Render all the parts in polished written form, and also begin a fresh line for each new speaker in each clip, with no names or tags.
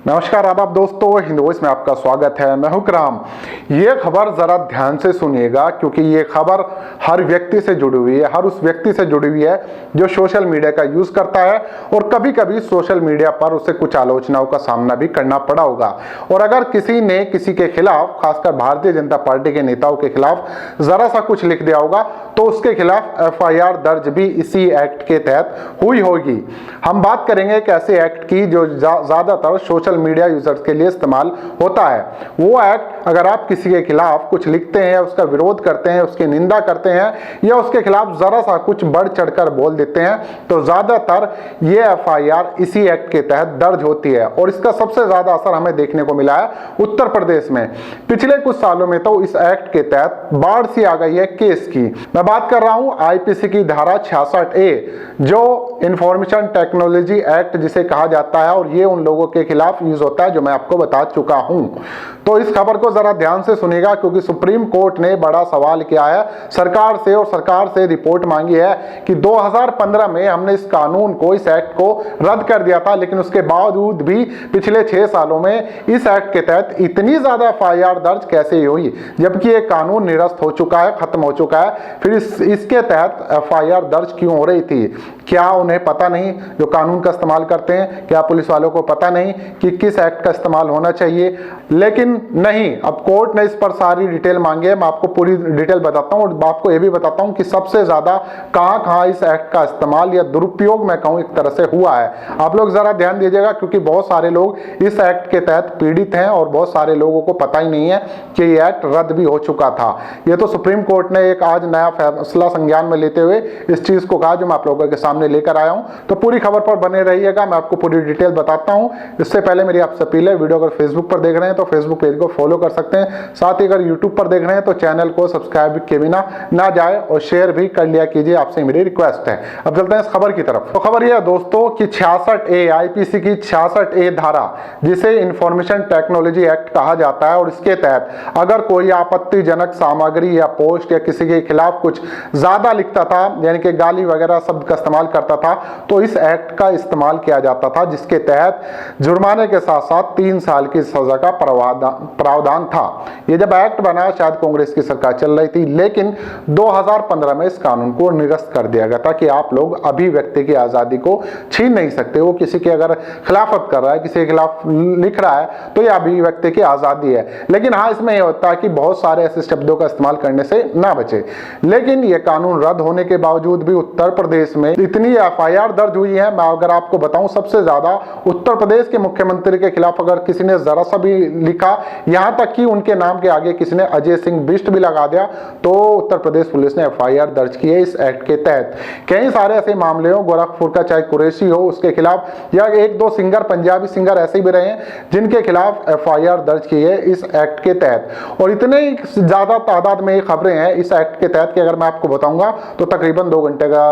नमस्कार आदाब दोस्तों, हिंदवॉइस में आपका स्वागत है। मैं हूं कराम। ये खबर जरा ध्यान से सुनिएगा क्योंकि ये खबर हर व्यक्ति से जुड़ी हुई है, हर उस व्यक्ति से जुड़ी हुई है जो सोशल मीडिया का यूज करता है और कभी कभी सोशल मीडिया पर उसे कुछ आलोचनाओं का सामना भी करना पड़ा होगा। और अगर किसी ने किसी के खिलाफ, खासकर भारतीय जनता पार्टी के नेताओं के खिलाफ जरा सा कुछ लिख दिया होगा तो उसके खिलाफ FIR दर्ज भी इसी एक्ट के तहत हुई होगी। हम बात करेंगे एक ऐसे एक्ट की जो ज्यादातर सोशल मीडिया यूजर्स के लिए इस्तेमाल होता है। वो एक्ट अगर आप किसी के खिलाफ कुछ लिखते हैं, उसका विरोध करते हैं, उसकी निंदा करते हैं या उसके खिलाफ जरा सा कुछ बढ़ चढ़कर बोल देते हैं तो ज्यादातर ये FIR इसी एक्ट के तहत दर्ज होती है। और इसका सबसे ज्यादा असर हमें देखने को मिला है उत्तर प्रदेश में। पिछले कुछ सालों में तो इस एक्ट के तहत बाढ़ सी आ गई है केस की। मैं बात कर रहा हूं IPC की धारा 66A जो इंफॉर्मेशन टेक्नोलॉजी एक्ट जिसे कहा जाता है, और ये उन लोगों के खिलाफ यूज होता है जो मैं आपको बता चुका हूं। तो इस खबर को जरा ध्यान से सुनिएगा क्योंकि सुप्रीम कोर्ट ने बड़ा सवाल किया है सरकार से, और सरकार से रिपोर्ट मांगी है कि 2015 में हमने इस कानून को, इस एक्ट को रद्द कर दिया था, लेकिन उसके बावजूद भी पिछले 6 सालों में इस एक्ट के तहत इतनी ज्यादा FIR दर्ज कैसे हुई, जबकि ये कानून निरस्त हो चुका है, खत्म हो चुका है। फिर इसके तहत FIR दर्ज क्यों हो रही थी? क्या उन्हें पता नहीं जो कानून का इस्तेमाल करते हैं? क्या पुलिस वालों को पता नहीं कि किस एक्ट का इस्तेमाल होना चाहिए? लेकिन नहीं, अब कोर्ट ने इस पर सारी डिटेल मांगी है। मैं आपको पूरी डिटेल बताता हूं और आपको यह भी बताता हूं कि सबसे ज्यादा कहां इस एक्ट का इस्तेमाल या दुरुपयोग मैं कहूं एक तरह से हुआ है। आप लोग जरा ध्यान दीजिएगा क्योंकि बहुत सारे लोग इस एक्ट के तहत पीड़ित हैं और बहुत सारे लोगों को पता ही नहीं है कि ये एक्ट रद्द भी हो चुका था। ये तो सुप्रीम कोर्ट ने एक आज नया फैसला संज्ञान में लेते हुए इस चीज को कहा जो मैं आप लोगों के सामने लेकर आया हूं। तो पूरी खबर पर बने रहिएगा, मैं आपको पूरी डिटेल बताता हूं। इससे पहले मेरी आपसे अपील है, वीडियो अगर फेसबुक पर देख रहे हैं तो फेसबुक पेज को फॉलो कर सकते हैं। साथ ही अगर यूट्यूब पर देख रहे हैं तो चैनल को सब्सक्राइब किए बिना ना जाए और शेयर भी कर लिया कीजिए, आपसे मेरी रिक्वेस्ट है। अब चलते हैं इस खबर की तरफ। तो खबर यह है दोस्तों कि 66A IPC की 66A धारा जिसे इंफॉर्मेशन टेक्नोलॉजी एक्ट कहा जाता है, और इसके तहत अगर कोई आपत्तिजनक सामग्री या पोस्ट या किसी के खिलाफ कुछ ज्यादा लिखता था, यानी कि गाली वगैरह शब्द का इस्तेमाल करता था, तो इस एक्ट का इस्तेमाल किया जाता था, जिसके तहत जुर्माने के साथ साथ 3 साल की सजा का प्रावधान था। ये जब एक्ट बना शायद कांग्रेस की सरकार चल रही थी, लेकिन 2015 में इस कानून को निरस्त कर दिया गया था कि आप लोग अभिव्यक्ति की आजादी को छीन नहीं सकते। वो किसी के अगर खिलाफत कर रहा है, किसी के खिलाफ लिख रहा है तो ये अभिव्यक्ति की आजादी है। लेकिन हाँ, इसमें यह होता है कि बहुत सारे ऐसे शब्दों का इस्तेमाल करने से ना बचे। लेकिन ये कानून रद्द होने के बावजूद भी उत्तर प्रदेश में इतनी FIR दर्ज हुई है। मैं अगर आपको बताऊं, सबसे ज्यादा उत्तर प्रदेश के मुख्यमंत्री के खिलाफ अगर किसी ने जरा सा भी लिखा, यहां तक कि उनके नाम के आगे किसी ने अजय सिंह बिष्ट भी लगा दिया, तो उत्तर प्रदेश पुलिस ने FIR दर्ज की है इस एक्ट के तहत। कई सारे ऐसे मामले हो, गोरखपुर का चाहे कुरैशी हो उसके खिलाफ, या 1-2 सिंगर, पंजाबी सिंगर ऐसे भी रहे हैं जिनके खिलाफ FIR दर्ज की है इस एक्ट के तहत। और इतने ज्यादा तादाद में ये खबरें हैं इस एक्ट के तहत कि अगर मैं आपको बताऊंगा तो तकरीबन 2 घंटे का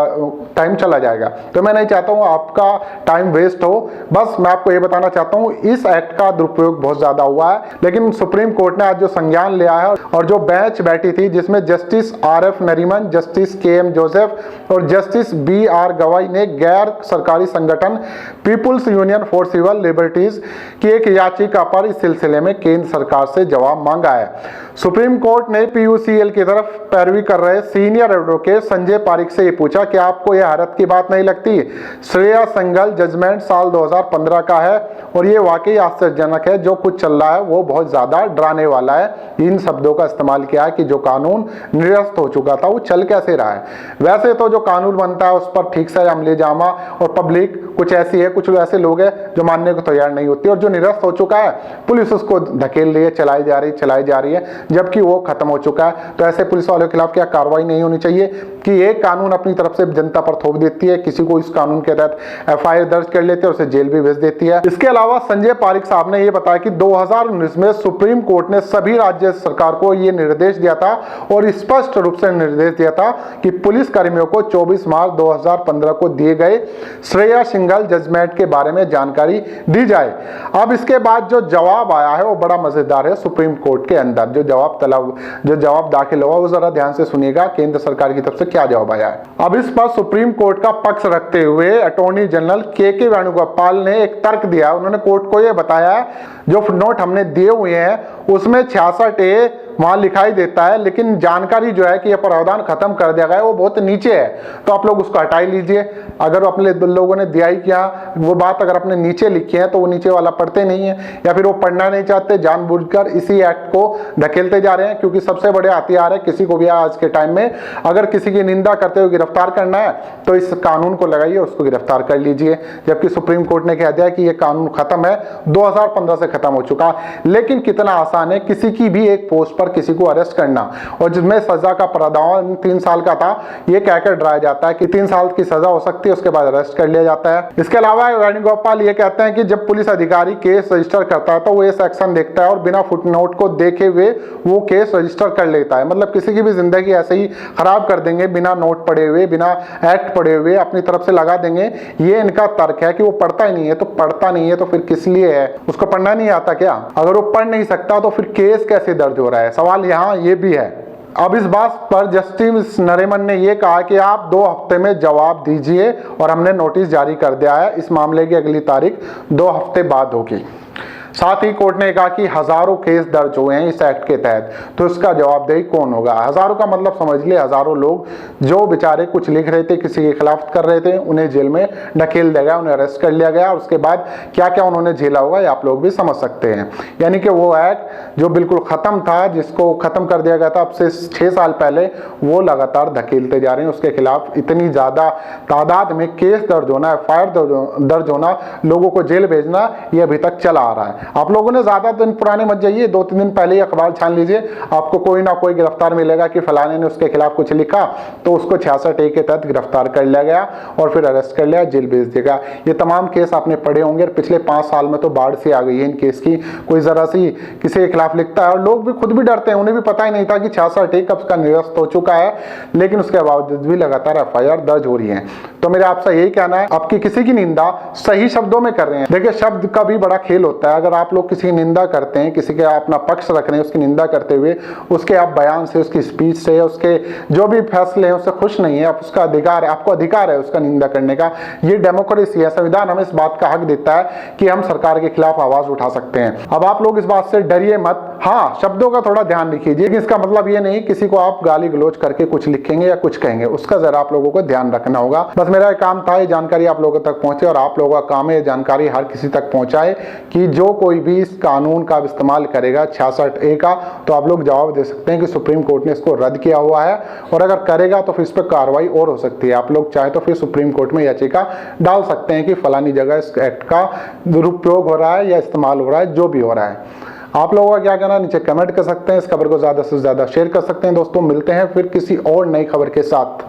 टाइम चला जाएगा। तो मैं नहीं चाहता हूं आपका टाइम वेस्ट हो, बस मैं आपको ये बताना चाहता हूं इस एक्ट का दुरुपयोग बहुत ज्यादा हुआ है। लेकिन सुप्रीम कोर्ट ने आज जो संज्ञान लिया है और जो बेंच बैठी थी जिसमें justice RF Nariman, justice KM Joseph और जस्टिस BR गवाई ने गैर सरकारी संगठन people's union for civil liberties की एक याचिका पर इस सिलसिले में केंद्र सरकार से जवाब मांगा है। सुप्रीम कोर्ट ने PUCL की तरफ पैरवी कर रहे सीनियर एडवोकेट संजय पारिक से ये पूछा कि आपको यह हैरत की बात नहीं लगती? श्रेया संगल जजमेंट साल 2015 का है और ये वाकई आश्चर्यजनक है। जो कुछ चल रहा है वो बहुत ज्यादा डराने वाला है। इन शब्दों का इस्तेमाल किया है कि जो कानून निरस्त हो चुका था वो चल कैसे रहा है। वैसे तो जो कानून बनता है उस पर ठीक से अमले जामा और पब्लिक कुछ ऐसी है, कुछ ऐसे लोग हैं जो मानने को तैयार नहीं होती, और जो निरस्त हो चुका है पुलिस उसको धकेल रही है, चलाई जा रही है, जबकि वो खत्म हो चुका है। तो ऐसे पुलिस वालों के खिलाफ क्या कार्रवाई नहीं होनी चाहिए कि एक कानून अपनी तरफ से जनता पर थोप देती है, किसी को इस कानून के तहत FIR दर्ज कर लेती है और उसे जेल भी भेज देती है। इसके अलावा संजय पारिक साहब ने यह बताया कि 2019 में सुप्रीम कोर्ट ने सभी राज्य सरकार को यह निर्देश दिया था और स्पष्ट रूप से निर्देश दिया था कि पुलिस कर्मियों को 24 मार्च 2015 को दिए गए श्रेया सिंगल जजमेंट के बारे में जानकारी दी जाए। अब इसके बाद जो जवाब आया है वो बड़ा मजेदार है। सुप्रीम कोर्ट के अंदर जो जवाब दाखिल हुआ वो जरा ध्यान से सुनिएगा, केंद्र सरकार की तरफ से क्या जवाब आया है। अब इस पर सुप्रीम कोर्ट का पक्ष रखते हुए अटॉर्नी जनरल के वेणुगोपाल ने एक तर्क दिया। उन्होंने कोर्ट को यह बताया जो नोट हमने दिए हुए हैं उसमें 66A वहां लिखाई देता है, लेकिन जानकारी जो है कि यह प्रावधान खत्म कर दिया गया है वो बहुत नीचे है, तो आप लोग उसको हटा ही लीजिए। अगर अपने लोगों ने दिया ही क्या, वो बात अगर अपने नीचे लिखी है तो वो नीचे वाला पढ़ते नहीं है, या फिर वो पढ़ना नहीं चाहते, जानबूझकर इसी एक्ट को धकेलते जा रहे हैं। क्योंकि सबसे बड़े हथियार है किसी को भी आज के टाइम में अगर किसी की निंदा करते हुए गिरफ्तार करना है तो इस कानून को लगाइए, उसको गिरफ्तार कर लीजिए। जबकि सुप्रीम कोर्ट ने कह दिया कि यह कानून खत्म है, 2015 से खत्म हो चुका। लेकिन कितना आसान है किसी की भी एक पोस्ट पर किसी को अरेस्ट करना, और जिसमें सजा का प्रावधान 3 साल का था, यह कहकर डराया जाता है कि 3 साल की सजा हो सकती है, उसके बाद अरेस्ट कर लिया जाता है। इसके अलावा वेणुगोपाल ये कहते हैं कि जब पुलिस अधिकारी केस रजिस्टर करता है तो वो ये सेक्शन देखता है और बिना फुटनोट को देखे हुए वो केस रजिस्टर कर लेता है। मतलब किसी की भी जिंदगी ऐसे ही खराब कर देंगे, बिना नोट पढ़े हुए, बिना एक्ट पढ़े हुए अपनी तरफ से लगा देंगे। ये इनका तर्क है कि वो पढ़ता ही नहीं है, तो पढ़ता नहीं है तो फिर किस लिए है, उसको पढ़ना नहीं आता क्या? अगर वो पढ़ नहीं सकता तो फिर केस कैसे दर्ज हो रहा है, सवाल यहाँ ये भी है। अब इस बात पर जस्टिस नरीमन ने यह कहा कि आप 2 हफ्ते में जवाब दीजिए, और हमने नोटिस जारी कर दिया है। इस मामले की अगली तारीख 2 हफ्ते बाद होगी। साथ ही कोर्ट ने कहा कि हजारों केस दर्ज हुए हैं इस एक्ट के तहत, तो इसका जवाबदेही कौन होगा? हजारों का मतलब समझ लिए, हजारों लोग जो बेचारे कुछ लिख रहे थे, किसी के खिलाफ कर रहे थे, उन्हें जेल में ढकेल दिया गया, उन्हें अरेस्ट कर लिया गया, और उसके बाद क्या क्या उन्होंने झेला होगा ये आप लोग भी समझ सकते हैं। यानी कि वो एक्ट जो बिल्कुल खत्म था, जिसको खत्म कर दिया गया था अब से 6 साल पहले, वो लगातार धकेलते जा रहे हैं। उसके खिलाफ इतनी ज्यादा तादाद में केस दर्ज होना, FIR दर्ज होना, लोगों को जेल भेजना, ये अभी तक चला आ रहा है। आप लोगों ने ज्यादा दिन पुराने मत जाइए, 2-3 दिन पहले ही अखबार छान लीजिए, आपको कोई ना कोई गिरफ्तार मिलेगा कि फलाने ने उसके खिलाफ कुछ लिखा तो उसको 66A के तहत गिरफ्तार कर लिया गया और फिर अरेस्ट कर लिया, जेल भेज देगा। ये तमाम केस आपने पढ़े होंगे, पिछले 5 साल में तो बाढ़ से आ गई है इन केस की। कोई जरा सी किसी के खिलाफ लिखता है और लोग भी खुद भी डरते हैं, उन्हें भी पता ही नहीं था कि 66A कब का निरस्त हो चुका है, लेकिन उसके बावजूद भी लगातार FIR दर्ज हो रही है। तो मेरा आपसे यही कहना है, आपकी किसी की निंदा सही शब्दों में कर रहे हैं। देखिए, शब्द का भी बड़ा खेल होता है। अगर आप लोग किसी की निंदा करते हैं, किसी के अपना पक्ष रख रहे हैं, उसकी निंदा करते हुए उसके आप बयान से, उसकी स्पीच से, उसके जो भी फैसले हैं उससे खुश नहीं है, आप उसका अधिकार है, आपको अधिकार है उसका निंदा करने का। ये डेमोक्रेसी है, संविधान हमें इस बात का हक देता है कि हम सरकार के खिलाफ आवाज उठा सकते हैं। अब आप लोग इस बात से डरिए मत। हाँ, शब्दों का थोड़ा ध्यान रखिए, लेकिन इसका मतलब ये नहीं किसी को आप गाली गलौज करके कुछ लिखेंगे या कुछ कहेंगे, उसका जरा आप लोगों को ध्यान रखना होगा। बस मेरा काम था ये जानकारी आप लोगों तक पहुंचे, और आप लोगों का काम है ये जानकारी हर किसी तक पहुंचाए कि जो कोई भी इस कानून का इस्तेमाल करेगा 66A का, तो आप लोग जवाब दे सकते हैं कि सुप्रीम कोर्ट ने इसको रद्द किया हुआ है, और अगर करेगा तो फिर इस पर कार्रवाई और हो सकती है। आप लोग चाहे तो फिर सुप्रीम कोर्ट में याचिका डाल सकते हैं कि फलानी जगह इस एक्ट का दुरुपयोग हो रहा है या इस्तेमाल हो रहा है, जो भी हो रहा है। आप लोगों का क्या कहना है नीचे कमेंट कर सकते हैं। इस खबर को ज्यादा से ज्यादा शेयर कर सकते हैं। दोस्तों, मिलते हैं फिर किसी और नई खबर के साथ।